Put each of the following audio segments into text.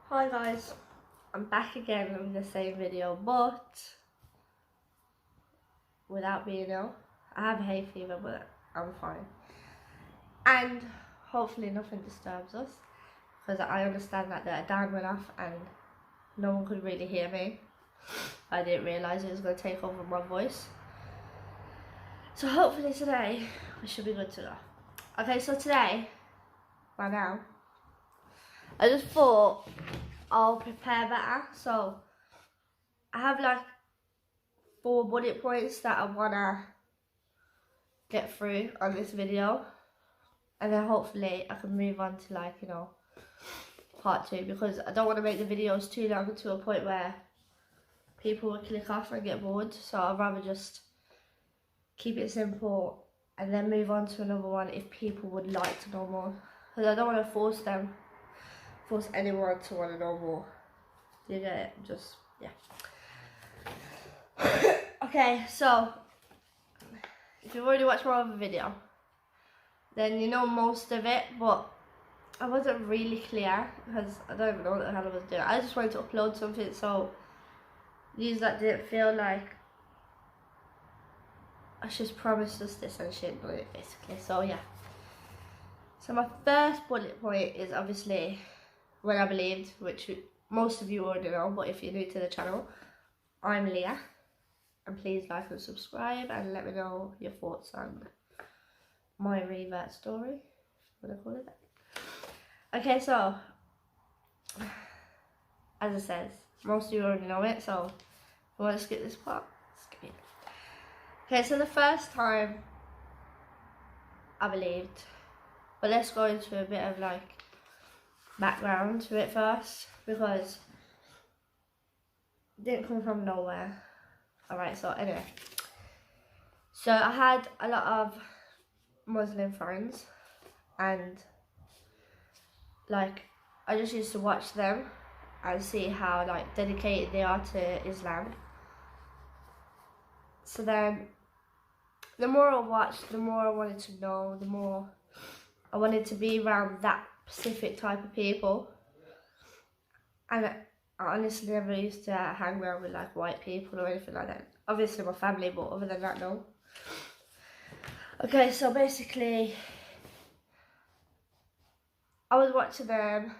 Hi guys, I'm back again with the same video, but without being ill. I have hay fever, but I'm fine. And hopefully nothing disturbs us, because I understand that the adhan went off and no one could really hear me. I didn't realise it was going to take over my voice. So hopefully today we should be good to go. Okay, so today, by now, I just thought I'll prepare better. So I have like 4 bullet points that I wanna get through on this video, and then hopefully I can move on to, like, you know, part 2, because I don't want to make the videos too long to a point where people will click off and get bored. So I'd rather just keep it simple and then move on to another one if people would like to know more, because I don't want to force anyone to want to know more. Do you get it? Just, yeah. Okay, so if you've already watched my other video, then you know most of it, but I wasn't really clear because I don't even know what the hell I was doing. I just wanted to upload something, so these that didn't feel like I just promised us this and shit, but basically. So yeah. So my first bullet point is obviously when I believed, which most of you already know, but if you're new to the channel, I'm Leah. And please like and subscribe and let me know your thoughts on my Revert story, what I call it. Okay, so as I said, most of you already know it, so if you want to skip this part, skip it. Okay, so the first time I believed, but let's go into a bit of like background to it first, because it didn't come from nowhere. Alright, so anyway, so I had a lot of Muslim friends, and like I just used to watch them and see how like dedicated they are to Islam. So then the more I watched, the more I wanted to know, the more I wanted to be around that specific type of people. And I honestly never used to hang around with like white people or anything like that. Obviously my family, but other than that, no. Okay, so basically I was watching them.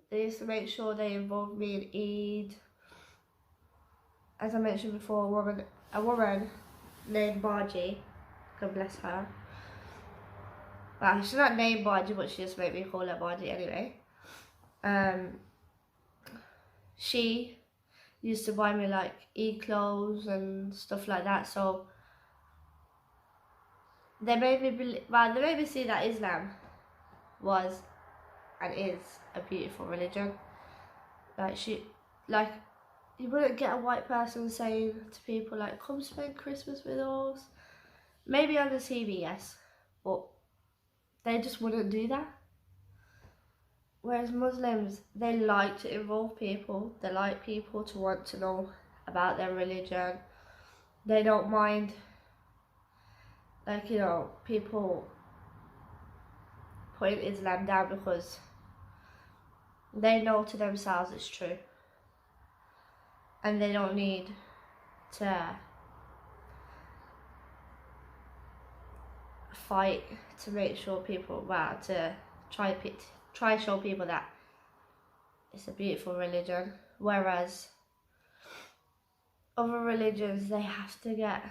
They used to make sure they involved me in Eid. As I mentioned before, a woman named Barji, God bless her. Well, she's not named Barji, but she just made me call her Barji anyway. She used to buy me like Eid clothes and stuff like that. So they made me see that Islam was and is a beautiful religion. Like you wouldn't get a white person saying to people like, come spend Christmas with us. Maybe on the TV, yes, but they just wouldn't do that. Whereas Muslims, they like to involve people. They like people to want to know about their religion. They don't mind, like, you know, people putting Islam down, because they know to themselves it's true. And they don't need to fight to make sure people, well, to try show people that it's a beautiful religion. Whereas other religions, they have to get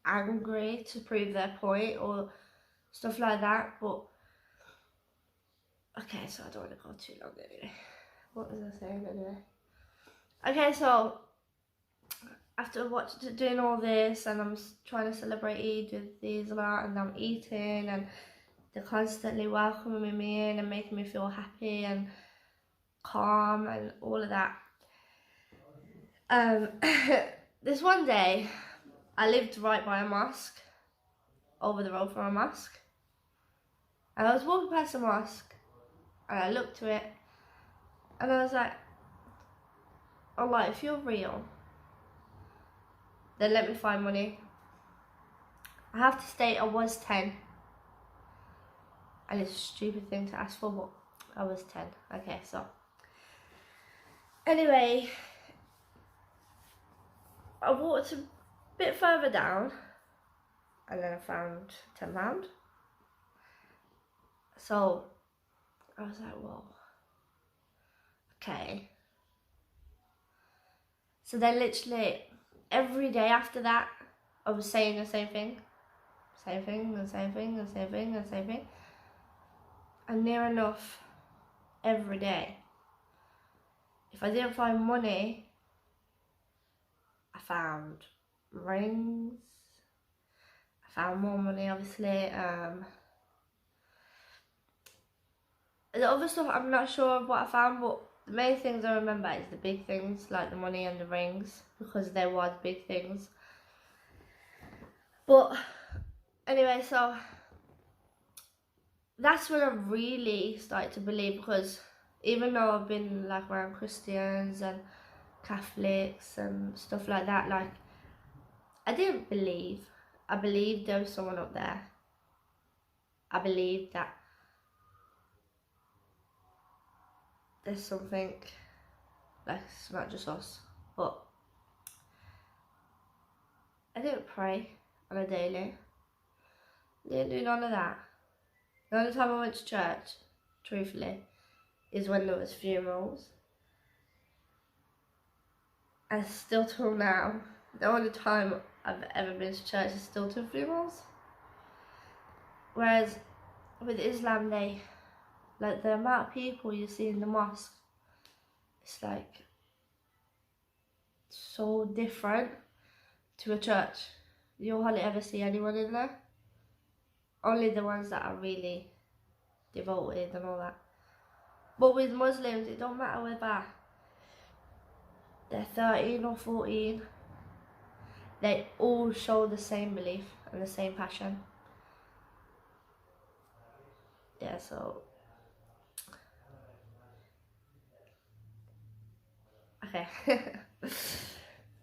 angry to prove their point or stuff like that. But okay, so I don't want to go too long anyway. What was I saying anyway? Okay, so after doing all this, and I'm trying to celebrate Eid with these lot, and I'm eating, and they're constantly welcoming me in and making me feel happy and calm and all of that. This one day, I lived right by a mosque, over the road from a mosque, and I was walking past the mosque, and I looked to it, and I was like, Allah, if you're real, then let me find money. I have to state I was 10. And it's a stupid thing to ask for, but I was 10. Okay, so Anyway, I walked a bit further down and then I found £10. So I was like, whoa, okay. So then literally every day after that, I was saying the same thing. Same thing, and same thing, and same thing, and same thing. And near enough every day. If I didn't find money, I found rings. I found more money, obviously. The other stuff, I'm not sure of what I found, but the main things I remember is the big things, like the money and the rings, because they was big things. But anyway, so that's when I really started to believe, because even though I've been like around Christians and Catholics and stuff like that, like I didn't believe. I believed there was someone up there. I believed that there's something, like it's not just us, but I didn't pray on a daily. I didn't do none of that. The only time I went to church, truthfully, is when there was funerals. And still till now, the only time I've ever been to church is still to funerals. Whereas with Islam, they, like the amount of people you see in the mosque, it's like so different to a church. You'll hardly ever see anyone in there. Only the ones that are really devoted and all that. But with Muslims, it don't matter whether they're 13 or 14. They all show the same belief and the same passion. Yeah, so okay.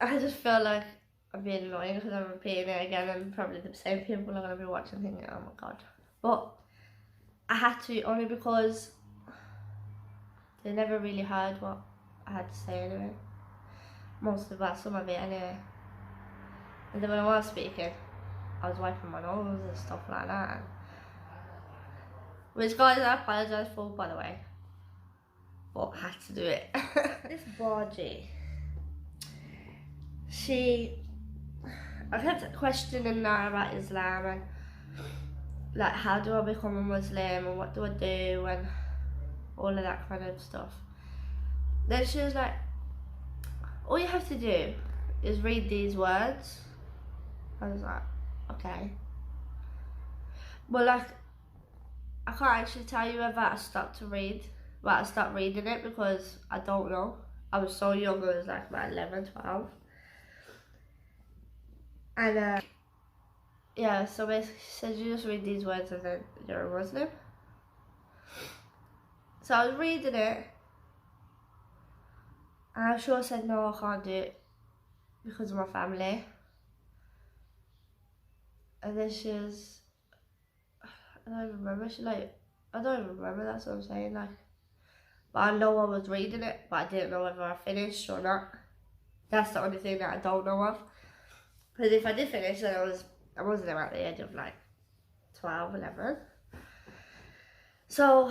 I just feel like I'm being annoying because I'm repeating it again, and probably the same people are going to be watching thinking, oh my god. But I had to, only because they never really heard what I had to say anyway. Most of that, some of it anyway. And then when I was speaking, I was wiping my nose and stuff like that. Which, guys, I apologise for, by the way. But I had to do it. This Bargy, I kept questioning her about Islam and like how do I become a Muslim and what do I do and all of that kind of stuff. Then she was like, all you have to do is read these words. I was like, okay. But like, I can't actually tell you whether I stopped to read, but I stopped reading it because I don't know. I was so young, I was like about 11, 12. And yeah, so basically she said you just read these words and then you're a Muslim. So I was reading it and I sure said no, I can't do it because of my family. And then she was, I don't even remember, I don't even remember, that's what I'm saying, like. But I know I was reading it, but I didn't know whether I finished or not. That's the only thing that I don't know of. Because if I did finish, then I wasn't at the age of like 12, 11. So,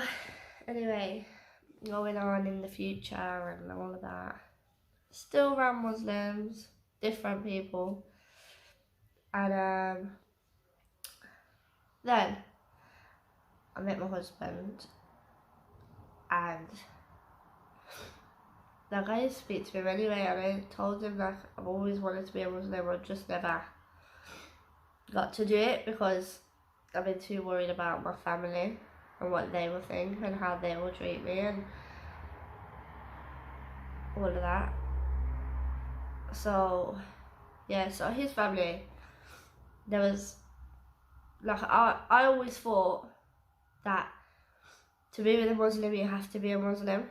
anyway, going on in the future and all of that. Still around Muslims, different people. And then I met my husband. And like I used to speak to him anyway, and I told him like I've always wanted to be a Muslim, I've just never got to do it because I've been too worried about my family and what they will think and how they will treat me and all of that. So yeah, so his family, there was like I always thought that to be with a Muslim you have to be a Muslim.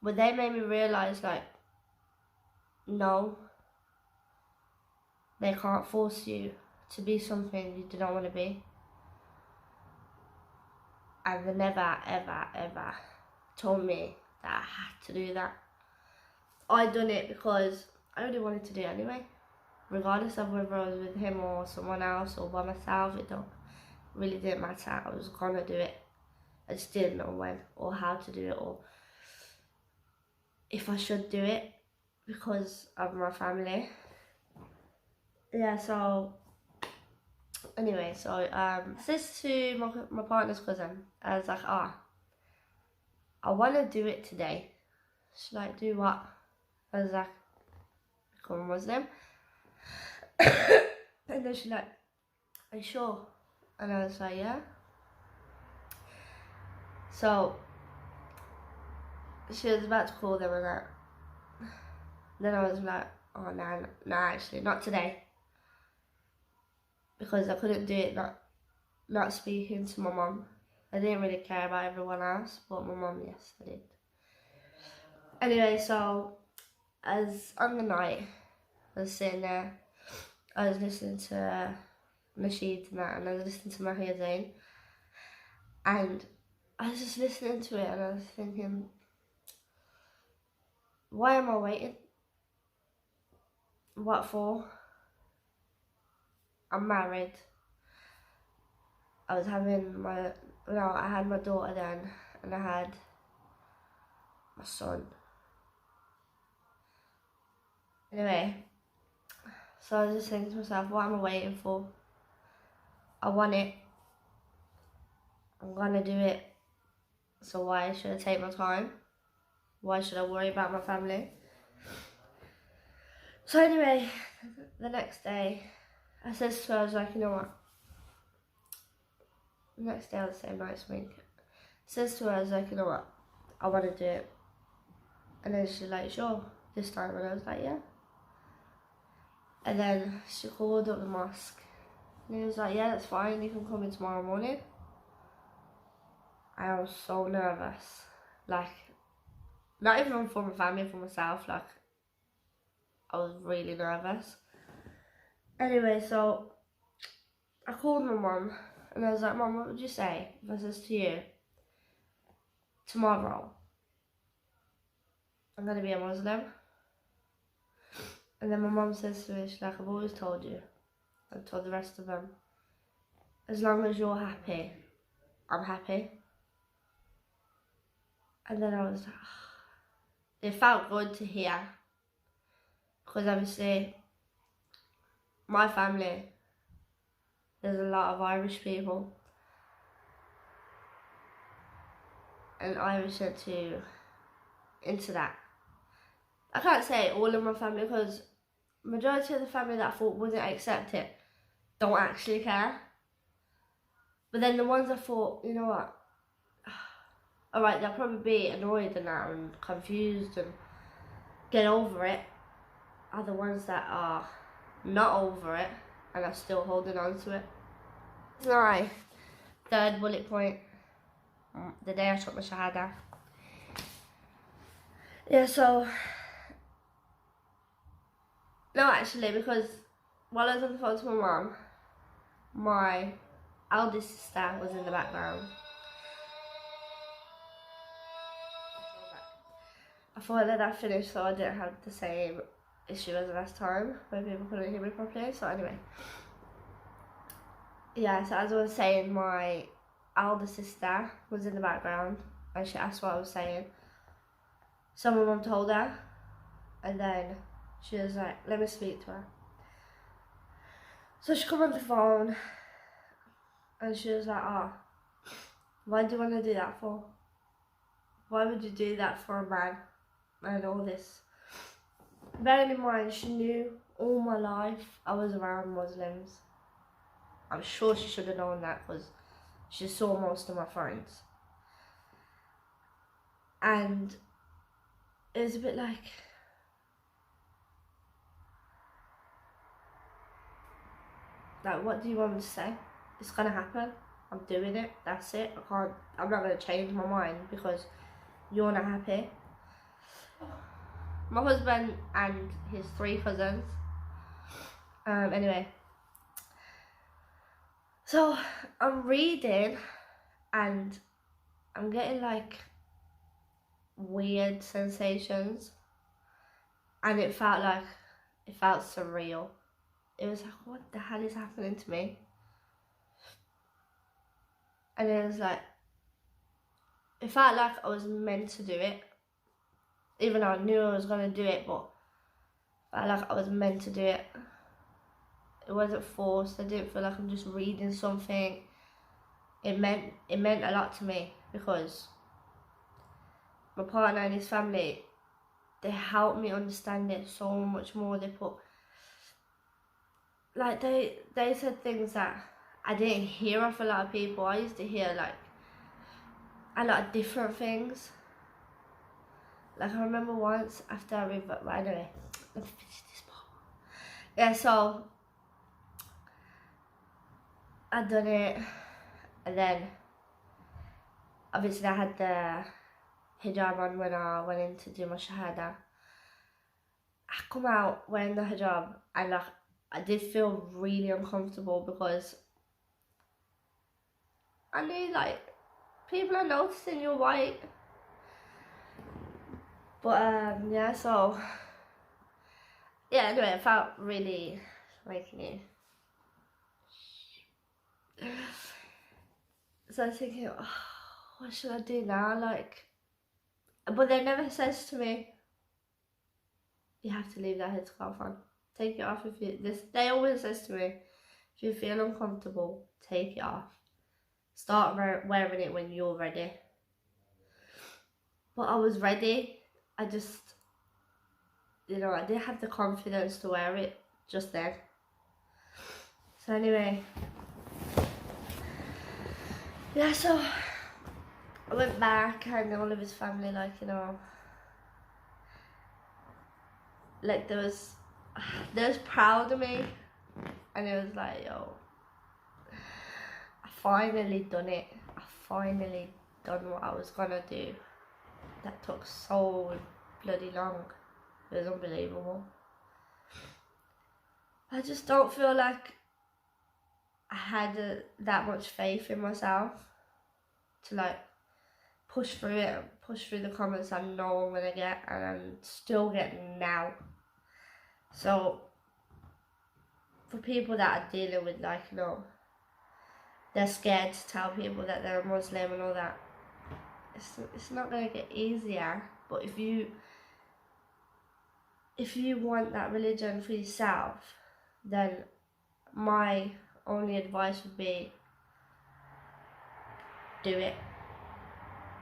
But they made me realise, like, no, they can't force you to be something you do not want to be. And they never, ever, ever told me that I had to do that. I done it because I really wanted to do it anyway. Regardless of whether I was with him or someone else or by myself, it don't really didn't matter. I was gonna do it. I just didn't know when or how to do it or if I should do it because of my family. Yeah, so anyway, so I said to my partner's cousin, I was like, I want to do it today. She's like, do what? I was like, become a Muslim. And then she's like, are you sure? And I was like, yeah. So she was about to call them and that. Then I was like, oh no, actually, not today. Because I couldn't do it not speaking to my mum. I didn't really care about everyone else, but my mum, yes, I did. Anyway, so as on the night, I was sitting there, I was listening to Nasheed and that, and I was listening to Mahia Zain, and I was just listening to it and I was thinking, why am I waiting? What for? I'm married. I had my daughter then, and I had my son. Anyway, so I was just thinking to myself, what am I waiting for? I want it. I'm gonna do it. So why should I take my time? Why should I worry about my family? So anyway, the next day, I said to her, I was like, you know what? The next day, on the same night, I says to her, I was like, you know what? I want to do it. And then she's like, sure, this time. And I was like, yeah. And then she called up the mosque. And he was like, yeah, that's fine. You can come in tomorrow morning. I was so nervous. Like, not even for my family, for myself. Like, I was really nervous. Anyway, so I called my mum. And I was like, Mum, what would you say if I says to you, tomorrow, I'm going to be a Muslim? And then my mum says to me, she's like, I've always told you. I've told the rest of them. As long as you're happy, I'm happy. And then I was like, it felt good to hear. Because obviously, my family, there's a lot of Irish people. And Irish are into that. I can't say all of my family because majority of the family that I thought wouldn't accept it don't actually care. But then the ones I thought, you know what, alright, they'll probably be annoyed and that and confused and get over it, are the ones that are not over it and are still holding on to it. So my third bullet point, the day I took my shahada. Yeah, so no, actually, because while I was on the phone to my mum, my eldest sister was in the background. I thought that I finished so I didn't have the same issue as last time where people couldn't hear me properly. So anyway, yeah, so as I was saying, my elder sister was in the background and she asked what I was saying. So my mum told her, and then she was like, let me speak to her. So she come on the phone and she was like, why do you want to do that for? Why would you do that for a man and all this? Bearing in mind, she knew all my life I was around Muslims. I'm sure she should have known that because she saw most of my friends. And it was a bit like, what do you want me to say? It's gonna happen. I'm doing it. That's it. I'm not gonna change my mind because you're not happy. My husband and his 3 cousins. Anyway. So I'm reading and I'm getting like weird sensations, and it felt surreal. It was like, what the hell is happening to me? And it was like, it felt like I was meant to do it, even though I knew I was going to do it, but I felt like I was meant to do it. It wasn't forced. I didn't feel like I'm just reading something. It meant a lot to me, because my partner and his family, they helped me understand it so much more. They put, like, they said things that I didn't hear off a lot of people. I used to hear like a lot of different things. Like, I remember once after I Revert, but anyway, let me finish this part. Yeah, so I'd done it, and then obviously I had the hijab on when I went in to do my shahada. I come out wearing the hijab, and like, I did feel really uncomfortable, because I knew like people are noticing you're white. But yeah, so yeah, anyway, I felt really making it. So I was thinking, oh, what should I do now? Like, but they never says to me, you have to leave that headscarf on. Take it off if you, they always says to me, if you feel uncomfortable, take it off. Start wearing it when you're ready. But I was ready. I just, you know, I didn't have the confidence to wear it just then. So anyway, yeah, so I went back, and all of his family, like, you know, like, they was proud of me, and it was like, yo, I finally done it. I finally done what I was gonna do. That took so bloody long. It was unbelievable. I just don't feel like I had that much faith in myself to like push through it, push through the comments I know I'm gonna get, and I'm still getting now. So for people that are dealing with, like, you know, they're scared to tell people that they're a Muslim and all that, it's not gonna get easier. But if you want that religion for yourself, then my only advice would be, do it.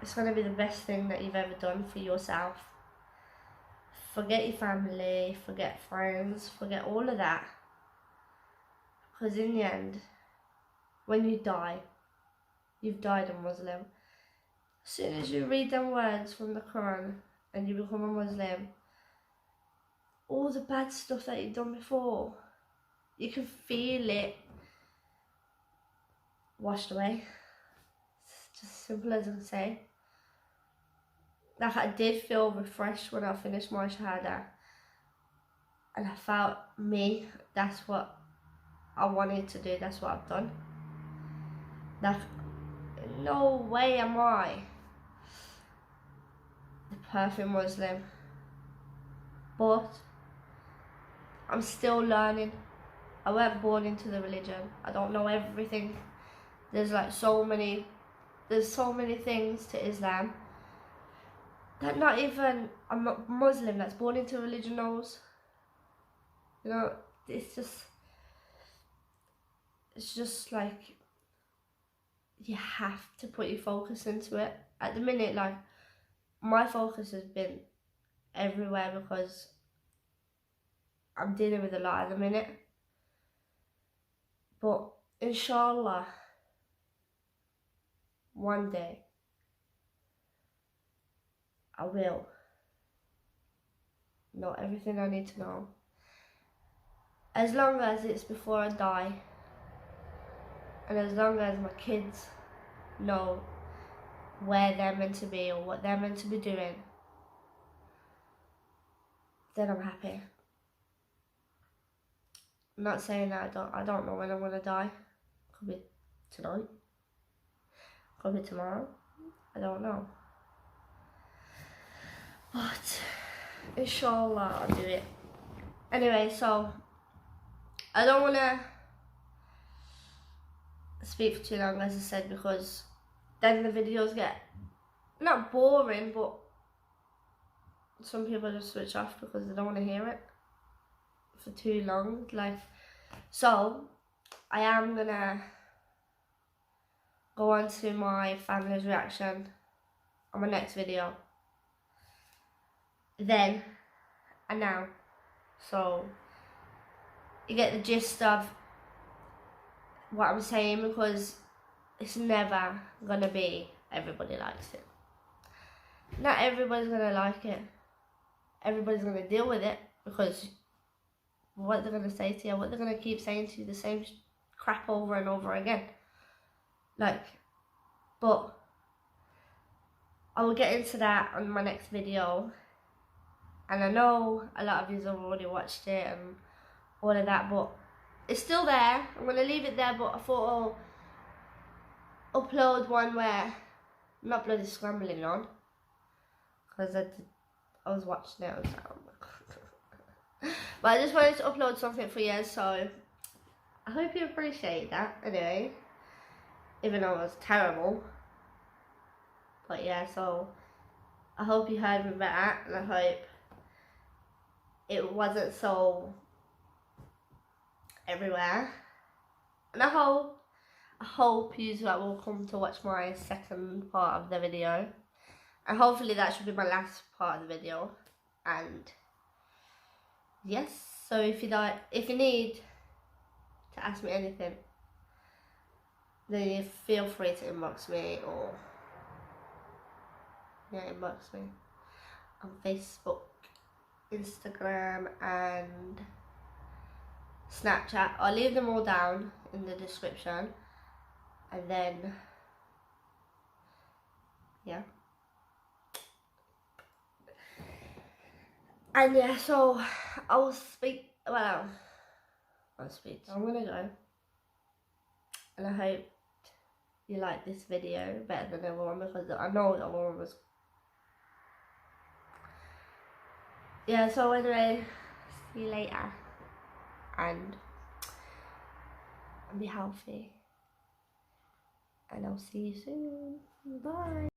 It's going to be the best thing that you've ever done for yourself. Forget your family, forget friends, forget all of that. Because in the end, when you die, you've died a Muslim. As soon as you read them words from the Quran and you become a Muslim, all the bad stuff that you've done before, you can feel it washed away. It's just as simple as I can say. Like, I did feel refreshed when I finished my shahada, and I felt me, that's what I wanted to do, that's what I've done. Like, no way am I the perfect Muslim, but I'm still learning. I weren't born into the religion. I don't know everything. There's so many things to Islam that not even a Muslim that's born into religion knows. You know, it's just like, you have to put your focus into it. At the minute, like, my focus has been everywhere, because I'm dealing with a lot at the minute. But InshaAllah, one day, I will know everything I need to know. As long as it's before I die, and as long as my kids know where they're meant to be or what they're meant to be doing, then I'm happy. I'm not saying that I don't know when I'm gonna die. Could be tonight, could be tomorrow, I don't know. But inshallah I'll do it. Anyway, so I don't want to speak for too long, as I said, because then the videos get not boring, but some people just switch off because they don't want to hear it for too long. Like, so I am gonna go on to my family's reaction on my next video, then and now, so you get the gist of what I'm saying, because it's never gonna be everybody likes it. Not everybody's gonna like it. Everybody's gonna deal with it, because what they're gonna say to you, what they're gonna keep saying to you, the same crap over and over again. Like, but I will get into that on my next video. And I know a lot of you have already watched it and all of that, but it's still there. I'm going to leave it there, but I thought I'll upload one where I'm not bloody scrambling on. Because I was watching it, I was like, oh my God. But I just wanted to upload something for you, so I hope you appreciate that anyway. Even though it was terrible. But yeah, so I hope you heard me better, and I hope it wasn't so everywhere. And I hope you will come to watch my second part of the video. And hopefully that should be my last part of the video. And yes, so if you need to ask me anything, then you feel free to inbox me, or inbox me on Facebook, Instagram and Snapchat. I'll leave them all down in the description, and then yeah, and yeah, so I'm gonna go, and I hope you like this video better than the other one, because I know the other one was. Yeah, so anyway, see you later, and be healthy, and I'll see you soon. Bye.